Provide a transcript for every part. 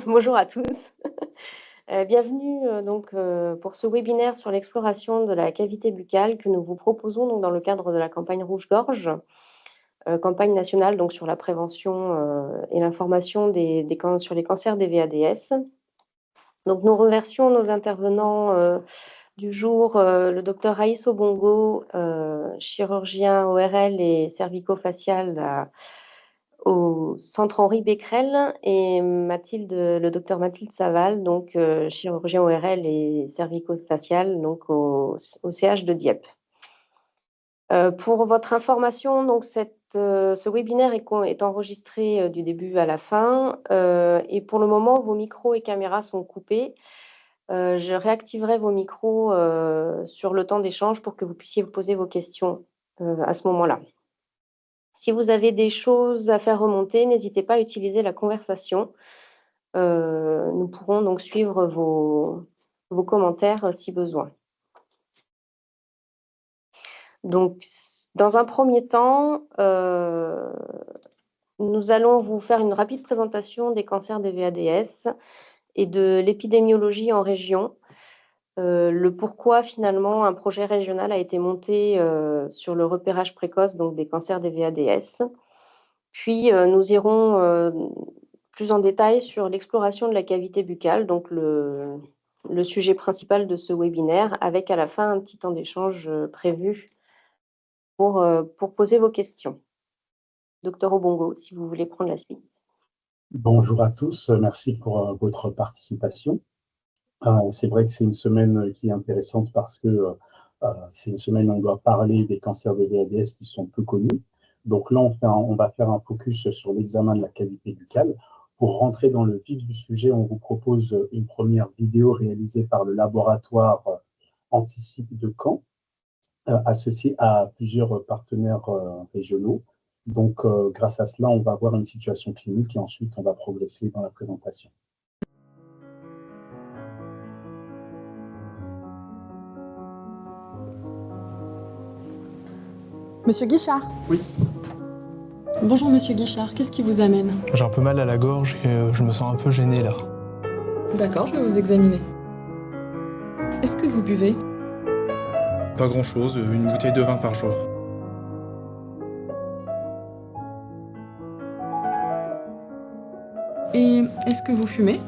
Bonjour à tous. Bienvenue pour ce webinaire sur l'exploration de la cavité buccale que nous vous proposons donc dans le cadre de la campagne Rouge-Gorge, campagne nationale donc sur la prévention et l'information sur les cancers des VADS. Donc nous remercions nos intervenants du jour, le docteur Raïs Obongo, chirurgien ORL et cervico-facial au centre Henri Becquerel, et le docteur Mathilde Saval, donc chirurgien ORL et cervico-facial, donc au CH de Dieppe. Pour votre information, donc ce webinaire est enregistré du début à la fin, et pour le moment, vos micros et caméras sont coupés. Je réactiverai vos micros sur le temps d'échange pour que vous puissiez vous poser vos questions à ce moment-là. Si vous avez des choses à faire remonter, n'hésitez pas à utiliser la conversation. Nous pourrons donc suivre vos commentaires si besoin. Donc, dans un premier temps, nous allons vous faire une rapide présentation des cancers des VADS et de l'épidémiologie en région. Le pourquoi finalement un projet régional a été monté sur le repérage précoce donc des cancers des VADS. Puis nous irons plus en détail sur l'exploration de la cavité buccale, donc le sujet principal de ce webinaire, avec à la fin un petit temps d'échange prévu pour poser vos questions. Docteur Obongo, si vous voulez prendre la suite. Bonjour à tous, merci pour votre participation. C'est vrai que c'est une semaine qui est intéressante parce que c'est une semaine où on doit parler des cancers des VADS qui sont peu connus. Donc là, on va faire un focus sur l'examen de la cavité buccale. Pour rentrer dans le vif du sujet, on vous propose une première vidéo réalisée par le laboratoire Anticipe de Caen, associé à plusieurs partenaires régionaux. Donc, grâce à cela, on va voir une situation clinique et ensuite, on va progresser dans la présentation. Monsieur Guichard? Oui. Bonjour Monsieur Guichard, qu'est-ce qui vous amène? J'ai un peu mal à la gorge et je me sens un peu gêné là. D'accord, je vais vous examiner. Est-ce que vous buvez? Pas grand-chose, une bouteille de vin par jour. Et est-ce que vous fumez?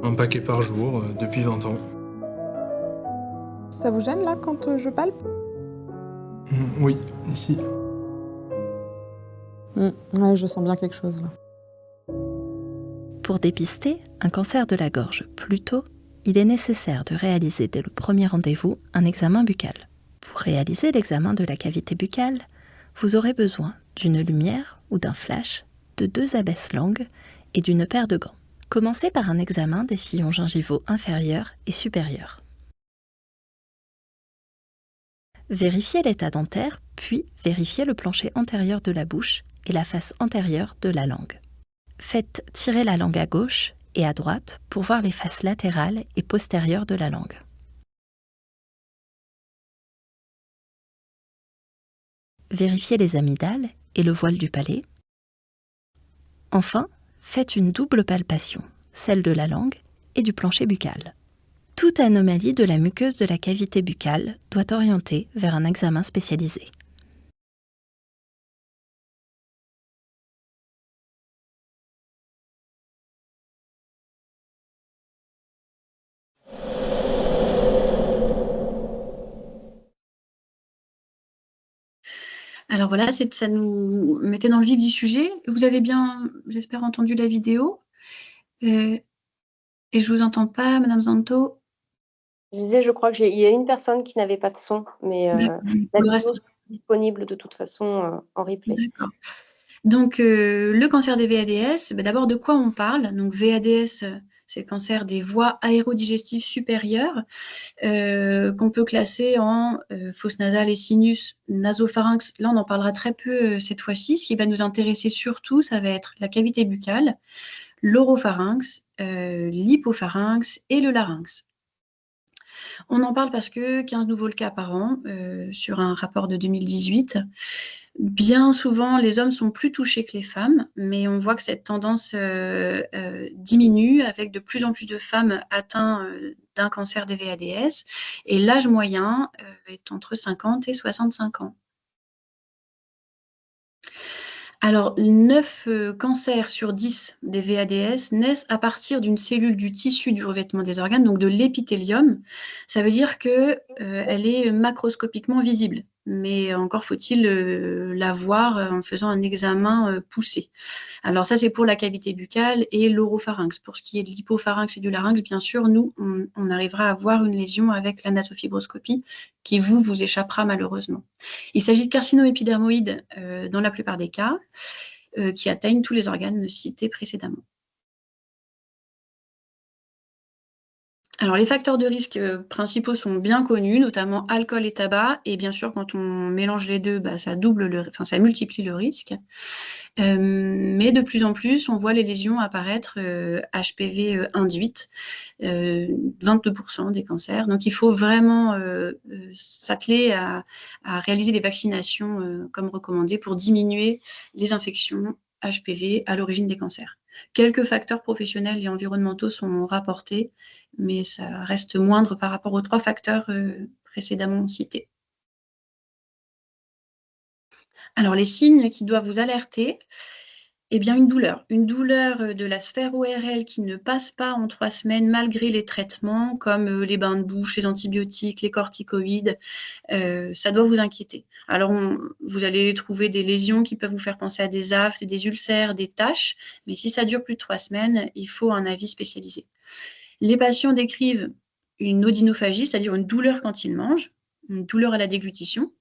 Un paquet par jour, depuis 20 ans. Ça vous gêne là quand je palpe? Oui, ici. Ouais, je sens bien quelque chose là. Pour dépister un cancer de la gorge plus tôt, il est nécessaire de réaliser dès le premier rendez-vous un examen buccal. Pour réaliser l'examen de la cavité buccale, vous aurez besoin d'une lumière ou d'un flash, de 2 abaisse-langues et d'une paire de gants. Commencez par un examen des sillons gingivaux inférieurs et supérieurs. Vérifiez l'état dentaire, puis vérifiez le plancher antérieur de la bouche et la face antérieure de la langue. Faites tirer la langue à gauche et à droite pour voir les faces latérales et postérieures de la langue. Vérifiez les amygdales et le voile du palais. Enfin, faites une double palpation, celle de la langue et du plancher buccal. Toute anomalie de la muqueuse de la cavité buccale doit orienter vers un examen spécialisé. Alors voilà, ça nous mettait dans le vif du sujet. Vous avez bien, j'espère, entendu la vidéo. Et je ne vous entends pas, Madame Zanto. Je disais, je crois qu'il y a une personne qui n'avait pas de son, mais la vidéo est disponible de toute façon en replay. D'accord. Donc, le cancer des VADS, d'abord, de quoi on parle? Donc, VADS, c'est le cancer des voies aérodigestives supérieures, qu'on peut classer en fosse nasale et sinus nasopharynx. Là, on en parlera très peu cette fois-ci. Ce qui va nous intéresser surtout, ça va être la cavité buccale, l'oropharynx, l'hypopharynx et le larynx. On en parle parce que 15 nouveaux cas par an sur un rapport de 2018. Bien souvent, les hommes sont plus touchés que les femmes, mais on voit que cette tendance diminue avec de plus en plus de femmes atteintes d'un cancer des VADS. Et l'âge moyen est entre 50 et 65 ans. Alors, 9 cancers sur 10 des VADS naissent à partir d'une cellule du tissu du revêtement des organes, donc de l'épithélium. Ça veut dire qu'elle est macroscopiquement visible, mais encore faut-il la voir en faisant un examen poussé. Alors ça, c'est pour la cavité buccale et l'oropharynx. Pour ce qui est de l'hypopharynx et du larynx, bien sûr, nous, on arrivera à voir une lésion avec la nasofibroscopie qui vous échappera malheureusement. Il s'agit de carcinomes épidermoïdes dans la plupart des cas qui atteignent tous les organes cités précédemment. Alors, les facteurs de risque principaux sont bien connus, notamment alcool et tabac. Et bien sûr, quand on mélange les deux, ça ça multiplie le risque. Mais de plus en plus, on voit les lésions apparaître HPV induites, 22% des cancers. Donc, il faut vraiment s'atteler à réaliser des vaccinations comme recommandé pour diminuer les infections HPV à l'origine des cancers. Quelques facteurs professionnels et environnementaux sont rapportés, mais ça reste moindre par rapport aux 3 facteurs précédemment cités. Alors, les signes qui doivent vous alerter, eh bien, une douleur de la sphère ORL qui ne passe pas en 3 semaines malgré les traitements, comme les bains de bouche, les antibiotiques, les corticoïdes, ça doit vous inquiéter. Alors, vous allez trouver des lésions qui peuvent vous faire penser à des aftes, des ulcères, des taches, mais si ça dure plus de 3 semaines, il faut un avis spécialisé. Les patients décrivent une odynophagie, c'est-à-dire une douleur quand ils mangent, une douleur à la déglutition.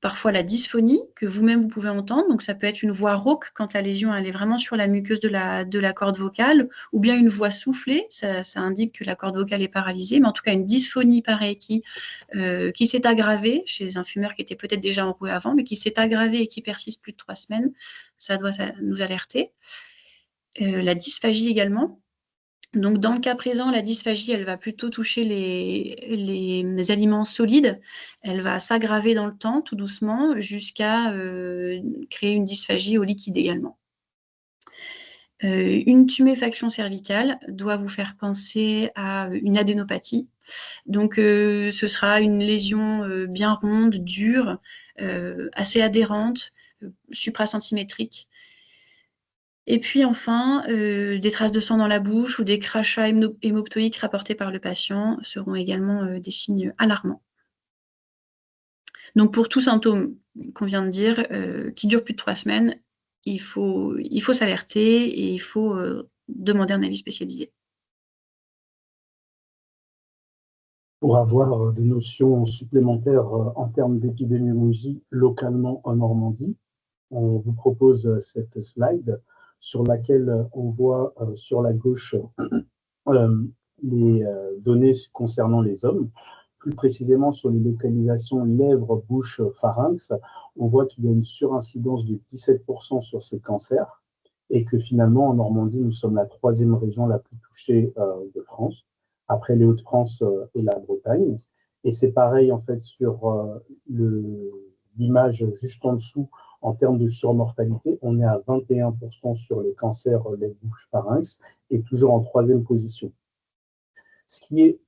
Parfois la dysphonie que vous-même vous pouvez entendre, donc ça peut être une voix rauque quand la lésion elle est vraiment sur la muqueuse de la corde vocale, ou bien une voix soufflée, ça indique que la corde vocale est paralysée, mais en tout cas une dysphonie pareille qui s'est aggravée chez un fumeur qui était peut-être déjà enroué avant, mais qui s'est aggravée et qui persiste plus de 3 semaines, ça doit nous alerter. La dysphagie également. Donc, dans le cas présent, la dysphagie, elle va plutôt toucher les aliments solides. Elle va s'aggraver dans le temps, tout doucement, jusqu'à créer une dysphagie au liquide également. Une tuméfaction cervicale doit vous faire penser à une adénopathie. Donc, ce sera une lésion bien ronde, dure, assez adhérente, supracensimétrique. Et puis enfin, des traces de sang dans la bouche ou des crachats hémoptoïques rapportés par le patient seront également des signes alarmants. Donc pour tout symptôme qu'on vient de dire, qui dure plus de 3 semaines, il faut s'alerter et il faut demander un avis spécialisé. Pour avoir des notions supplémentaires en termes d'épidémiologie localement en Normandie, on vous propose cette slide sur laquelle on voit sur la gauche les données concernant les hommes. Plus précisément sur les localisations lèvres, bouche, pharynx, on voit qu'il y a une surincidence de 17% sur ces cancers et que finalement en Normandie, nous sommes la 3e région la plus touchée de France, après les Hauts-de-France et la Bretagne. Et c'est pareil en fait sur l'image juste en dessous. En termes de surmortalité, on est à 21% sur les cancers lèvres, bouche, pharynx et toujours en 3e position. Ce qui est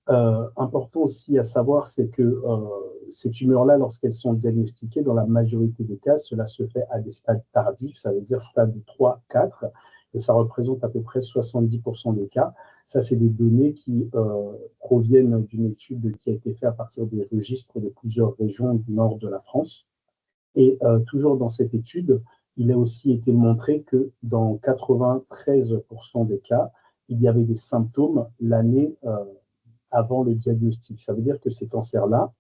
important aussi à savoir, c'est que ces tumeurs-là, lorsqu'elles sont diagnostiquées, dans la majorité des cas, cela se fait à des stades tardifs, ça veut dire stade 3, 4, et ça représente à peu près 70% des cas. Ça, c'est des données qui proviennent d'une étude qui a été faite à partir des registres de plusieurs régions du nord de la France. Et toujours dans cette étude, il a aussi été montré que dans 93% des cas, il y avait des symptômes l'année avant le diagnostic. Ça veut dire que ces cancers-là,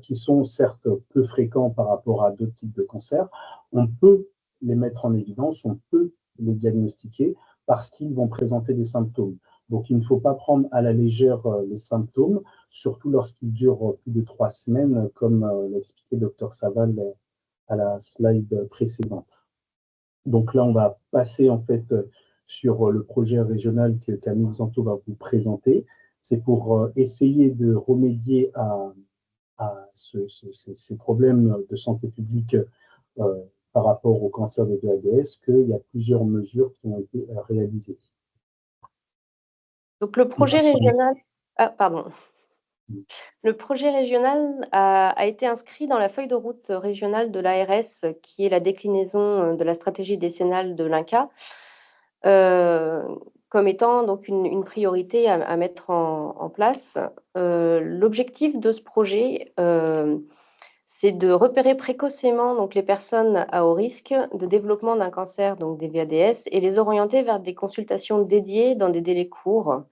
qui sont certes peu fréquents par rapport à d'autres types de cancers, on peut les mettre en évidence, on peut les diagnostiquer parce qu'ils vont présenter des symptômes. Donc, il ne faut pas prendre à la légère les symptômes, surtout lorsqu'ils durent plus de 3 semaines, comme l'a expliqué Dr Saval à la slide précédente. Donc là, on va passer en fait sur le projet régional que Camille Zanto va vous présenter. c'est pour essayer de remédier à ces problèmes de santé publique par rapport au cancer de VADS qu'il y a plusieurs mesures qui ont été réalisées. Donc le projet régional pardon. Le projet régional a été inscrit dans la feuille de route régionale de l'ARS, qui est la déclinaison de la stratégie décennale de l'INCa, comme étant donc une priorité à mettre en place. L'objectif de ce projet, c'est de repérer précocement donc les personnes à haut risque de développement d'un cancer, donc des VADS, et les orienter vers des consultations dédiées dans des délais courts,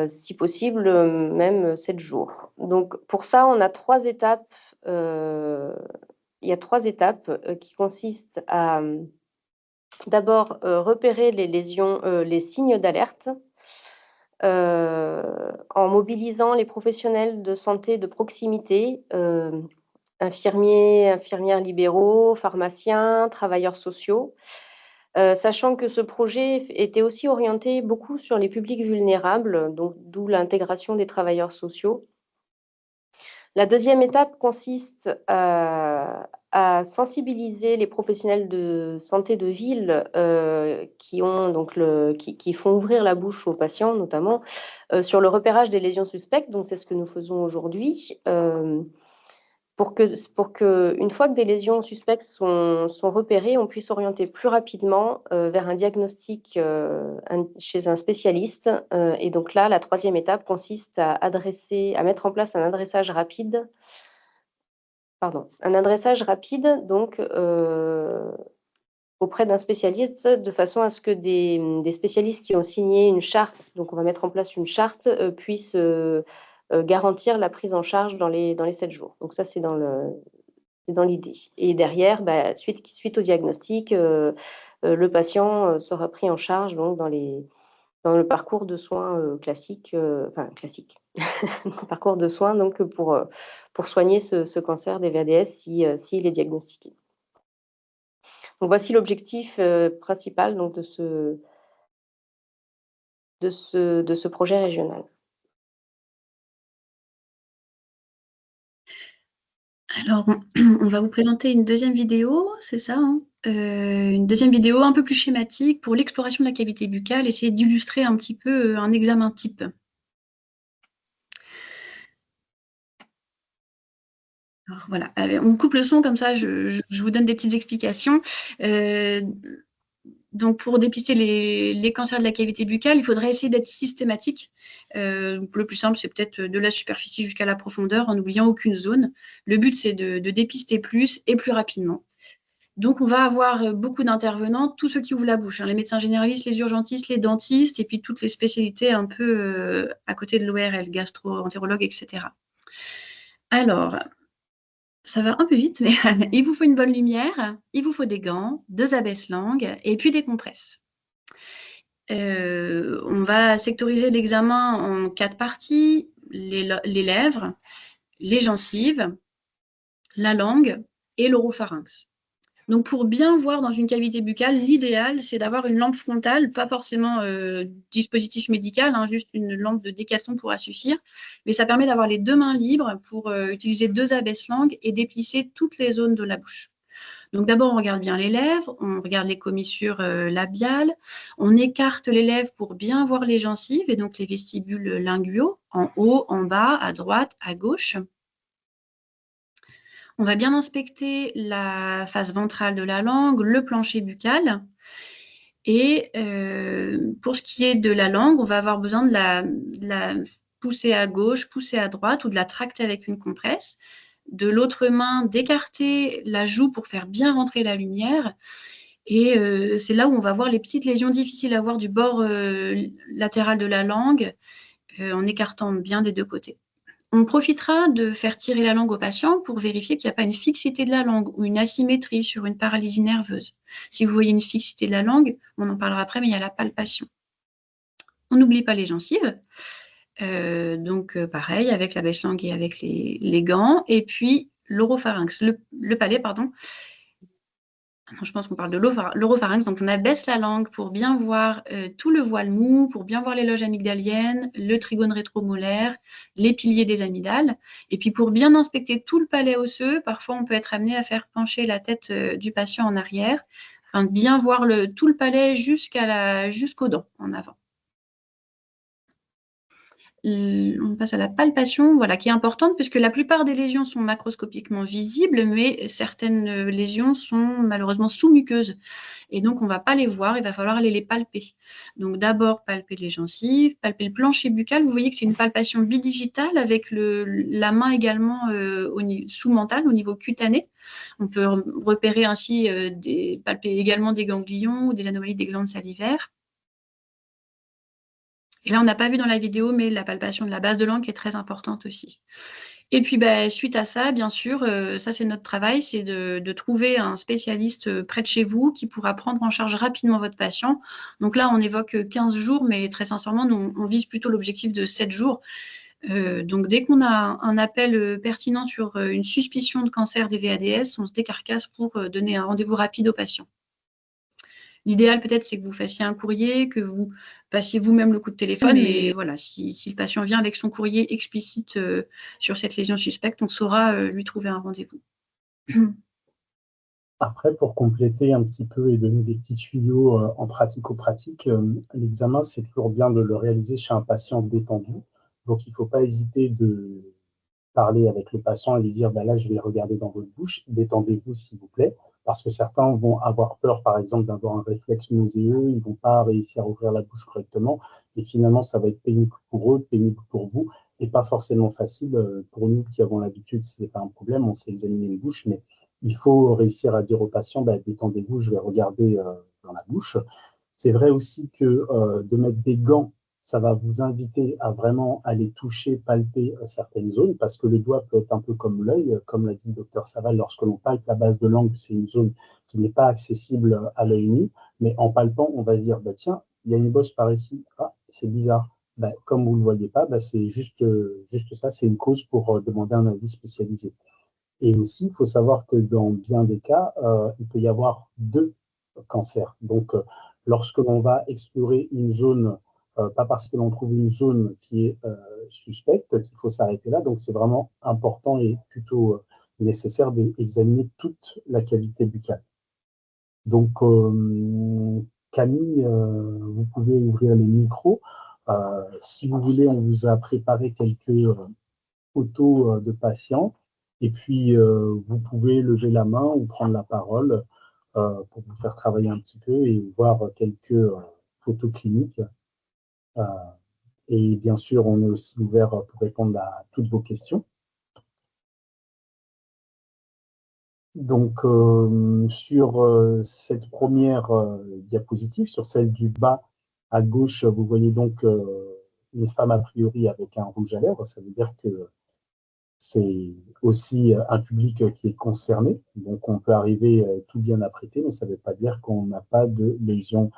si possible, même 7 jours. Donc pour ça, on a 3 étapes, il y a 3 étapes, qui consistent à, d'abord, repérer les lésions, les signes d'alerte, en mobilisant les professionnels de santé de proximité, infirmiers, infirmières libéraux, pharmaciens, travailleurs sociaux. Sachant que ce projet était aussi orienté beaucoup sur les publics vulnérables, donc d'où l'intégration des travailleurs sociaux. La deuxième étape consiste à sensibiliser les professionnels de santé de ville, qui font ouvrir la bouche aux patients notamment, sur le repérage des lésions suspectes. Donc c'est ce que nous faisons aujourd'hui. Pour que, une fois que des lésions suspectes sont repérées, on puisse orienter plus rapidement vers un diagnostic chez un spécialiste. Et donc là, la troisième étape consiste à mettre en place un adressage rapide, donc auprès d'un spécialiste, de façon à ce que des spécialistes qui ont signé une charte, donc on va mettre en place une charte, puissent garantir la prise en charge dans les 7 jours. Donc ça, c'est dans l'idée. Et derrière, suite au diagnostic, le patient sera pris en charge donc dans le parcours de soins classique, parcours de soins donc pour soigner ce cancer des VADS s'il est diagnostiqué. Donc voici l'objectif principal donc de ce projet régional. Alors, on va vous présenter une deuxième vidéo, c'est ça, hein, une deuxième vidéo un peu plus schématique pour l'exploration de la cavité buccale, essayer d'illustrer un petit peu un examen type. Alors voilà, on coupe le son comme ça, je vous donne des petites explications. Donc, pour dépister les cancers de la cavité buccale, il faudrait essayer d'être systématique. Donc le plus simple, c'est peut-être de la superficie jusqu'à la profondeur, en n'oubliant aucune zone. Le but, c'est de dépister plus et plus rapidement. Donc, on va avoir beaucoup d'intervenants, tous ceux qui ouvrent la bouche, hein, les médecins généralistes, les urgentistes, les dentistes, et puis toutes les spécialités un peu à côté de l'ORL, gastro-entérologue, etc. Alors, ça va un peu vite, mais il vous faut une bonne lumière, il vous faut des gants, 2 abaisse-langues et puis des compresses. On va sectoriser l'examen en 4 parties, les lèvres, les gencives, la langue et l'oropharynx. Donc, pour bien voir dans une cavité buccale, l'idéal, c'est d'avoir une lampe frontale, pas forcément dispositif médical, hein, juste une lampe de Décathlon pourra suffire. Mais ça permet d'avoir les 2 mains libres pour utiliser 2 abaisse-langues et déplisser toutes les zones de la bouche. Donc, d'abord, on regarde bien les lèvres, on regarde les commissures labiales, on écarte les lèvres pour bien voir les gencives et donc les vestibules linguaux, en haut, en bas, à droite, à gauche. On va bien inspecter la face ventrale de la langue, le plancher buccal. Et pour ce qui est de la langue, on va avoir besoin de la pousser à gauche, pousser à droite ou de la tracter avec une compresse. De l'autre main, d'écarter la joue pour faire bien rentrer la lumière. Et c'est là où on va voir les petites lésions difficiles à voir du bord latéral de la langue en écartant bien des 2 côtés. On profitera de faire tirer la langue au patient pour vérifier qu'il n'y a pas une fixité de la langue ou une asymétrie sur une paralysie nerveuse. Si vous voyez une fixité de la langue, on en parlera après, mais il y a la palpation. On n'oublie pas les gencives. Donc, pareil, avec la bêche-langue et avec les gants. Et puis, l'oropharynx, le palais, pardon. je pense qu'on parle de l'oropharynx, donc on abaisse la langue pour bien voir tout le voile mou, pour bien voir les loges amygdaliennes, le trigone rétromolaire, les piliers des amygdales. Et puis pour bien inspecter tout le palais osseux, parfois on peut être amené à faire pencher la tête du patient en arrière, afin de bien voir tout le palais jusqu'aux dents en avant. On passe à la palpation, voilà, qui est importante puisque la plupart des lésions sont macroscopiquement visibles, mais certaines lésions sont malheureusement sous-muqueuses. Et donc, on ne va pas les voir, il va falloir aller les palper. Donc, d'abord, palper les gencives, palper le plancher buccal. Vous voyez que c'est une palpation bidigitale avec la main également sous-mentale, au niveau cutané. On peut repérer ainsi, palper également des ganglions ou des anomalies des glandes salivaires. Et là, on n'a pas vu dans la vidéo, mais la palpation de la base de langue est très importante aussi. Et puis, suite à ça, bien sûr, ça c'est notre travail, c'est de trouver un spécialiste près de chez vous qui pourra prendre en charge rapidement votre patient. Donc là, on évoque 15 jours, mais très sincèrement, nous, on vise plutôt l'objectif de 7 jours. Donc dès qu'on a un appel pertinent sur une suspicion de cancer des VADS, on se décarcasse pour donner un rendez-vous rapide au patient. L'idéal, peut-être, c'est que vous fassiez un courrier, que vous passiez vous-même le coup de téléphone. Mais voilà, si le patient vient avec son courrier explicite sur cette lésion suspecte, on saura lui trouver un rendez-vous. Après, pour compléter un petit peu et donner des petits tuyaux en pratico-pratique, l'examen, c'est toujours bien de le réaliser chez un patient détendu. Donc, il ne faut pas hésiter de parler avec le patient et lui dire là, je vais regarder dans votre bouche, détendez-vous s'il vous plaît, parce que certains vont avoir peur, par exemple, d'avoir un réflexe nauséeux, ils ne vont pas réussir à ouvrir la bouche correctement, et finalement, ça va être pénible pour eux, pénible pour vous, et pas forcément facile pour nous qui avons l'habitude, si ce n'est pas un problème, on sait examiner une bouche, mais il faut réussir à dire au patient, détendez-vous, je vais regarder dans la bouche. C'est vrai aussi que de mettre des gants, ça va vous inviter à vraiment aller toucher, palper certaines zones, parce que le doigt peut être un peu comme l'œil, comme l'a dit le docteur Saval, lorsque l'on palpe la base de langue, c'est une zone qui n'est pas accessible à l'œil nu, mais en palpant, on va se dire, tiens, il y a une bosse par ici, ah, c'est bizarre. Comme vous ne le voyez pas, c'est juste ça, c'est une cause pour demander un avis spécialisé. Et aussi, il faut savoir que dans bien des cas, il peut y avoir 2 cancers. Donc, lorsque l'on va explorer une zone, pas parce que l'on trouve une zone qui est suspecte qu'il faut s'arrêter là. Donc, c'est vraiment important et plutôt nécessaire d'examiner toute la cavité buccale. Donc, Camille, vous pouvez ouvrir les micros. Si vous voulez, on vous a préparé quelques photos de patients. Et puis, vous pouvez lever la main ou prendre la parole pour vous faire travailler un petit peu et voir quelques photos cliniques. Et bien sûr, on est aussi ouvert pour répondre à toutes vos questions. Donc, sur cette première diapositive, sur celle du bas à gauche, vous voyez donc une femme a priori avec un rouge à lèvres. Ça veut dire que c'est aussi un public qui est concerné. Donc, on peut arriver tout bien apprêté, mais ça ne veut pas dire qu'on n'a pas de lésion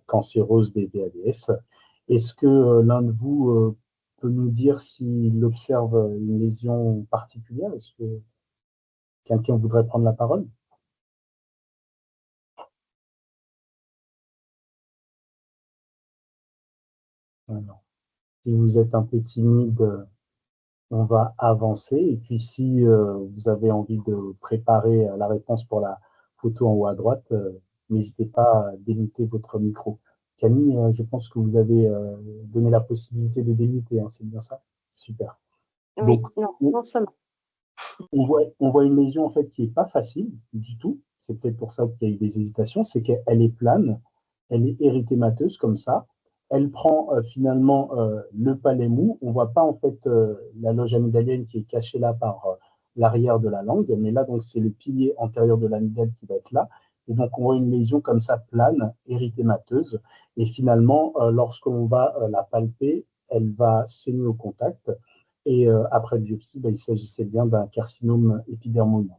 cancéreuse des VADS. Est-ce que l'un de vous peut nous dire s'il observe une lésion particulière? Est-ce que quelqu'un voudrait prendre la parole? Alors, si vous êtes un peu timide, on va avancer. Et puis, si vous avez envie de préparer la réponse pour la photo en haut à droite, n'hésitez pas à démuter votre micro. Camille, je pense que vous avez donné la possibilité de démuter, hein, c'est bien ça? Super. Oui, Donc, non seulement. on voit une lésion en fait qui n'est pas facile du tout. C'est peut-être pour ça qu'il y a eu des hésitations. C'est qu'elle est plane, elle est érythémateuse comme ça. Elle prend finalement le palais mou. On ne voit pas en fait la loge amygdalienne qui est cachée là par l'arrière de la langue, mais là donc c'est le pilier antérieur de l'amygdale qui va être là. Et donc on voit une lésion comme ça plane, érythémateuse. Et finalement, lorsqu'on va la palper, elle va saigner au contact. Et après biopsie, il s'agissait bien d'un carcinome épidermoïde.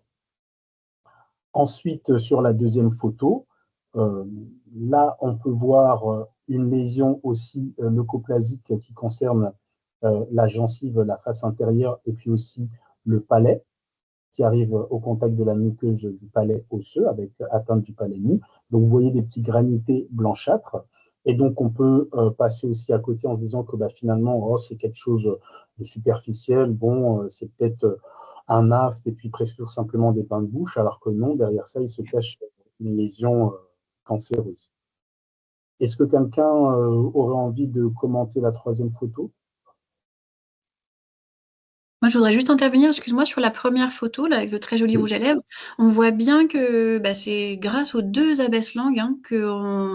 Ensuite, sur la deuxième photo, là, on peut voir une lésion aussi leucoplasique qui concerne la gencive, la face intérieure et puis aussi le palais. qui arrive au contact de la muqueuse du palais osseux avec atteinte du palais nu. Donc, vous voyez des petits granités blanchâtres. Et donc, on peut passer aussi à côté en se disant que finalement, oh, c'est quelque chose de superficiel. Bon, c'est peut-être un aft et puis prescrire simplement des bains de bouche, alors que non, derrière ça, il se cache une lésion cancéreuse. Est-ce que quelqu'un aurait envie de commenter la troisième photo? Moi, je voudrais juste intervenir, excuse-moi, sur la première photo, là, avec le très joli Oui. rouge à lèvres. On voit bien que c'est grâce aux deux abaisse-langues, hein,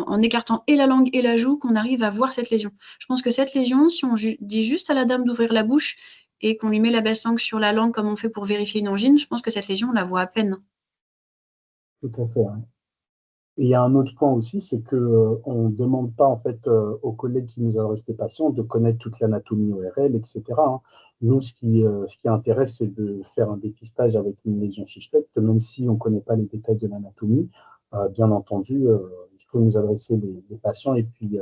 en écartant et la langue et la joue, qu'on arrive à voir cette lésion. Je pense que cette lésion, si on dit juste à la dame d'ouvrir la bouche et qu'on lui met l'abaisse-langue sur la langue comme on fait pour vérifier une angine, je pense que cette lésion, on la voit à peine. Tout à fait. Ouais. Et il y a un autre point aussi, c'est qu'on ne demande pas en fait aux collègues qui nous adressent des patients de connaître toute l'anatomie ORL, etc. Hein. Nous, ce qui intéresse, c'est de faire un dépistage avec une lésion suspecte, même si on ne connaît pas les détails de l'anatomie. Bien entendu, il faut nous adresser les patients et puis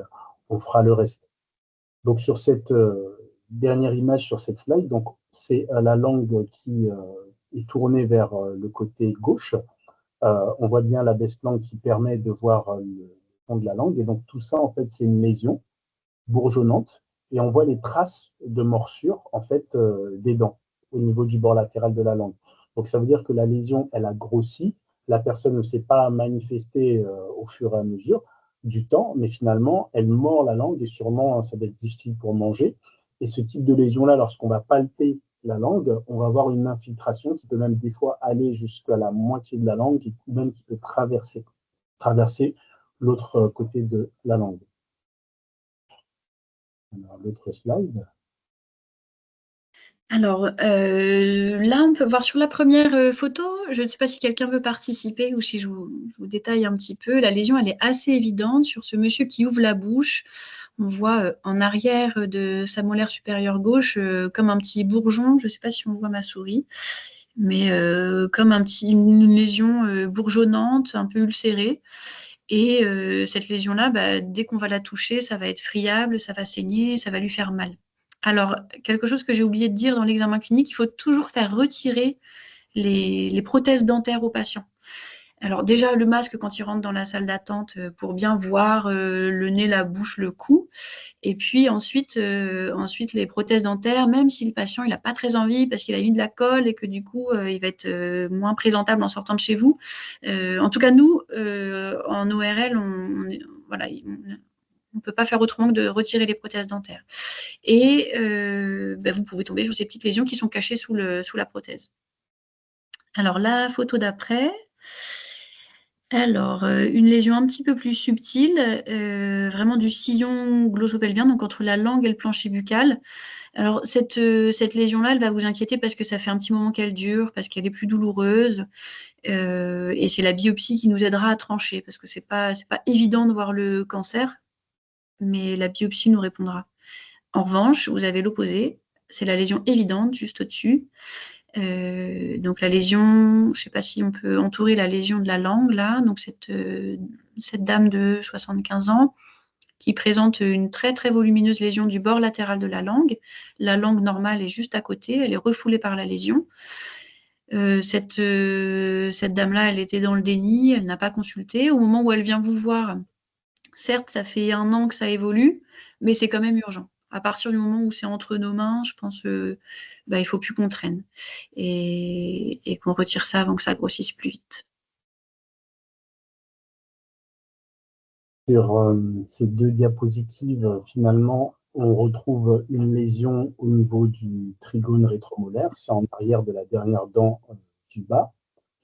on fera le reste. Donc sur cette dernière image sur cette slide, donc c'est la langue qui est tournée vers le côté gauche. On voit bien la baisse-langue qui permet de voir le fond de la langue. Et donc tout ça, en fait, c'est une lésion bourgeonnante. Et on voit les traces de morsure, en fait, des dents au niveau du bord latéral de la langue. Donc ça veut dire que la lésion, elle a grossi. La personne ne s'est pas manifestée au fur et à mesure du temps, mais finalement, elle mord la langue et sûrement, ça va être difficile pour manger. Et ce type de lésion-là, lorsqu'on va palper la langue, on va avoir une infiltration qui peut même des fois aller jusqu'à la moitié de la langue et même qui peut traverser l'autre côté de la langue. Alors, l'autre slide. Alors là, on peut voir sur la première photo, je ne sais pas si quelqu'un veut participer ou si je vous détaille un petit peu. La lésion, elle est assez évidente sur ce monsieur qui ouvre la bouche. On voit en arrière de sa molaire supérieure gauche comme un petit bourgeon. Je ne sais pas si on voit ma souris, mais comme une lésion bourgeonnante, un peu ulcérée. Et cette lésion-là, dès qu'on va la toucher, ça va être friable, ça va saigner, ça va lui faire mal. Alors, quelque chose que j'ai oublié de dire dans l'examen clinique, il faut toujours faire retirer les prothèses dentaires aux patients. Alors déjà, le masque quand il rentre dans la salle d'attente pour bien voir le nez, la bouche, le cou. Et puis ensuite les prothèses dentaires, même si le patient n'a pas très envie parce qu'il a mis de la colle et que du coup, il va être moins présentable en sortant de chez vous. En tout cas, nous, en ORL, voilà, on ne peut pas faire autrement que de retirer les prothèses dentaires. Et vous pouvez tomber sur ces petites lésions qui sont cachées sous la prothèse. Alors, la photo d'après. Alors, une lésion un petit peu plus subtile, vraiment du sillon glossopelvien, donc entre la langue et le plancher buccal. Alors, cette lésion-là, elle va vous inquiéter parce que ça fait un petit moment qu'elle dure, parce qu'elle est plus douloureuse. Et c'est la biopsie qui nous aidera à trancher, parce que c'est pas évident de voir le cancer, mais la biopsie nous répondra. En revanche, vous avez l'opposé, c'est la lésion évidente juste au-dessus. Donc la lésion, je ne sais pas si on peut entourer la lésion de la langue là, donc cette dame de 75 ans qui présente une très très volumineuse lésion du bord latéral de la langue. La langue normale est juste à côté, elle est refoulée par la lésion. Cette dame-là, elle était dans le déni, elle n'a pas consulté. Au moment où elle vient vous voir, certes, ça fait 1 an que ça évolue, mais c'est quand même urgent. À partir du moment où c'est entre nos mains, je pense il ne faut plus qu'on traîne et qu'on retire ça avant que ça grossisse plus vite. Sur ces deux diapositives, finalement, on retrouve une lésion au niveau du trigone rétromolaire, c'est en arrière de la dernière dent du bas.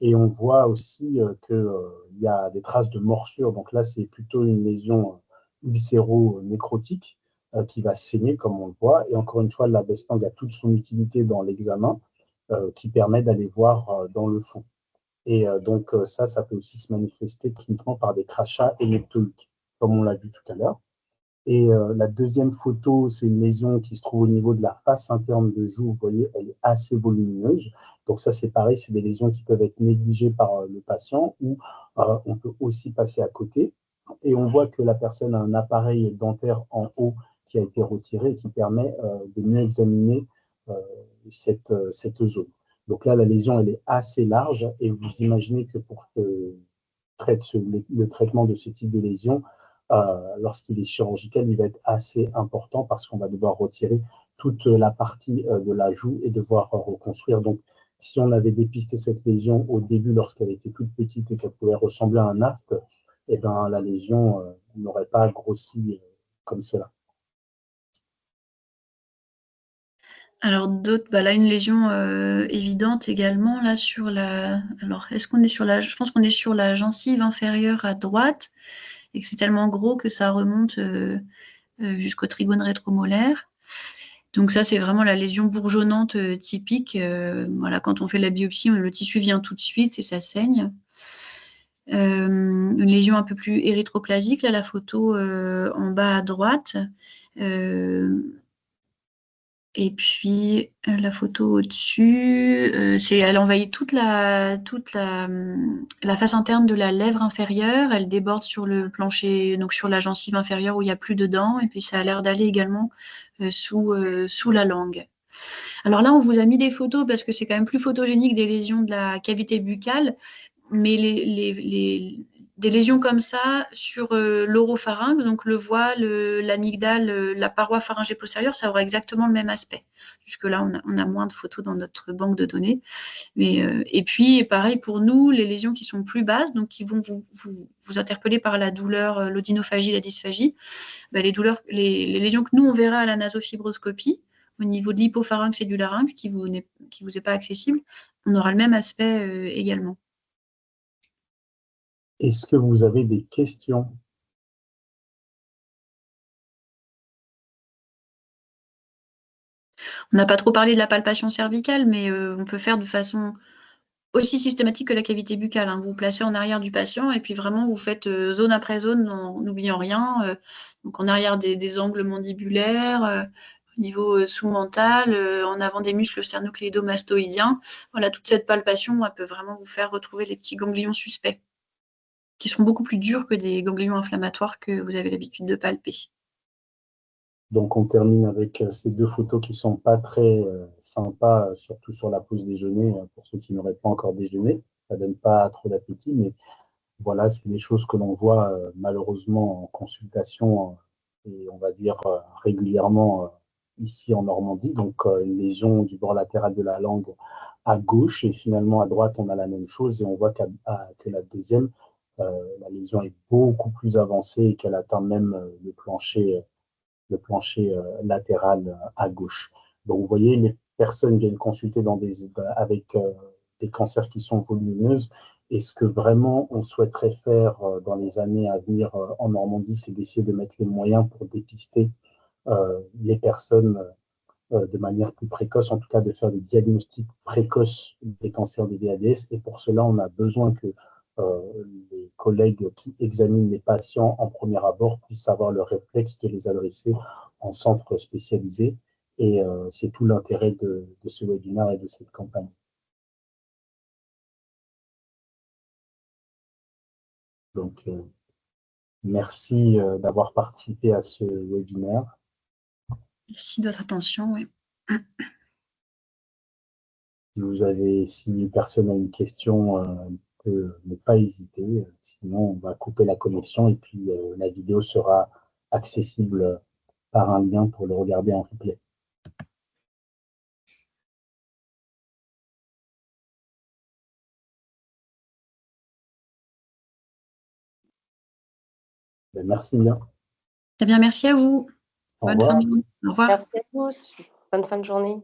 Et on voit aussi qu'il y a des traces de morsure. Donc là, c'est plutôt une lésion ulcéro-nécrotique qui va saigner, comme on le voit. Et encore une fois, la baisse-langue a toute son utilité dans l'examen qui permet d'aller voir dans le fond. Et donc ça peut aussi se manifester cliniquement par des crachats hématoïques, comme on l'a vu tout à l'heure. Et la deuxième photo, c'est une lésion qui se trouve au niveau de la face interne de joue. Vous voyez, elle est assez volumineuse. Donc ça, c'est pareil, c'est des lésions qui peuvent être négligées par le patient ou on peut aussi passer à côté. Et on voit que la personne a un appareil dentaire en haut qui a été retiré et qui permet de mieux examiner cette zone. Donc là, la lésion, elle est assez large et vous imaginez que pour que le traitement de ce type de lésion, lorsqu'il est chirurgical, il va être assez important parce qu'on va devoir retirer toute la partie de la joue et devoir reconstruire. Donc, si on avait dépisté cette lésion au début lorsqu'elle était toute petite et qu'elle pouvait ressembler à un aft, eh ben, la lésion n'aurait pas grossi comme cela. Alors d'autres, là une lésion évidente également là sur la. Alors est-ce qu'on est sur la. Je pense qu'on est sur la gencive inférieure à droite et que c'est tellement gros que ça remonte jusqu'au trigone rétromolaire. Donc ça c'est vraiment la lésion bourgeonnante typique. Voilà, quand on fait la biopsie, le tissu vient tout de suite et ça saigne. Une lésion un peu plus érythroplasique, là la photo en bas à droite. Et puis la photo au-dessus, elle envahit toute la face interne de la lèvre inférieure. Elle déborde sur le plancher, donc sur la gencive inférieure où il n'y a plus de dents. Et puis ça a l'air d'aller également sous la langue. Alors là, on vous a mis des photos parce que c'est quand même plus photogénique des lésions de la cavité buccale. Mais des lésions comme ça sur l'oropharynx, donc le voile, l'amygdale, la paroi pharyngée postérieure, ça aura exactement le même aspect. Jusque-là, on a moins de photos dans notre banque de données. Et puis, pareil pour nous, les lésions qui sont plus basses, donc qui vont vous interpeller par la douleur, l'odynophagie, la dysphagie, les lésions que nous, on verra à la nasofibroscopie, au niveau de l'hypopharynx et du larynx, qui vous est pas accessible, on aura le même aspect également. Est-ce que vous avez des questions? On n'a pas trop parlé de la palpation cervicale, mais on peut faire de façon aussi systématique que la cavité buccale. Vous vous placez en arrière du patient et puis vraiment vous faites zone après zone en n'oubliant rien. Donc en arrière des angles mandibulaires, au niveau sous-mental, en avant des muscles sternocléido-mastoïdiens. Voilà, toute cette palpation, elle peut vraiment vous faire retrouver les petits ganglions suspects, qui seront beaucoup plus durs que des ganglions inflammatoires que vous avez l'habitude de palper. Donc on termine avec ces deux photos qui sont pas très sympas, surtout sur la pause déjeuner, pour ceux qui n'auraient pas encore déjeuné. Ça donne pas trop d'appétit, mais voilà, c'est des choses que l'on voit malheureusement en consultation et on va dire régulièrement ici en Normandie. Donc une lésion du bord latéral de la langue à gauche et finalement à droite on a la même chose et on voit que la deuxième, la lésion est beaucoup plus avancée et qu'elle atteint même le plancher latéral à gauche. Donc, vous voyez, les personnes viennent consulter avec des cancers qui sont volumineuses. Et ce que vraiment on souhaiterait faire dans les années à venir en Normandie, c'est d'essayer de mettre les moyens pour dépister les personnes de manière plus précoce, en tout cas de faire des diagnostics précoces des cancers des VADS. Et pour cela, on a besoin que les collègues qui examinent les patients en premier abord puissent avoir le réflexe de les adresser en centre spécialisé. Et c'est tout l'intérêt de ce webinaire et de cette campagne. Donc, merci d'avoir participé à ce webinaire. Merci de votre attention. Oui. Si personne n'a une question, ne pas hésiter. Sinon, on va couper la connexion et puis la vidéo sera accessible par un lien pour le regarder en replay. Merci bien. Très bien, merci à vous. Au Bonne revoir. fin de journée. Au revoir. Merci à tous. Bonne fin de journée.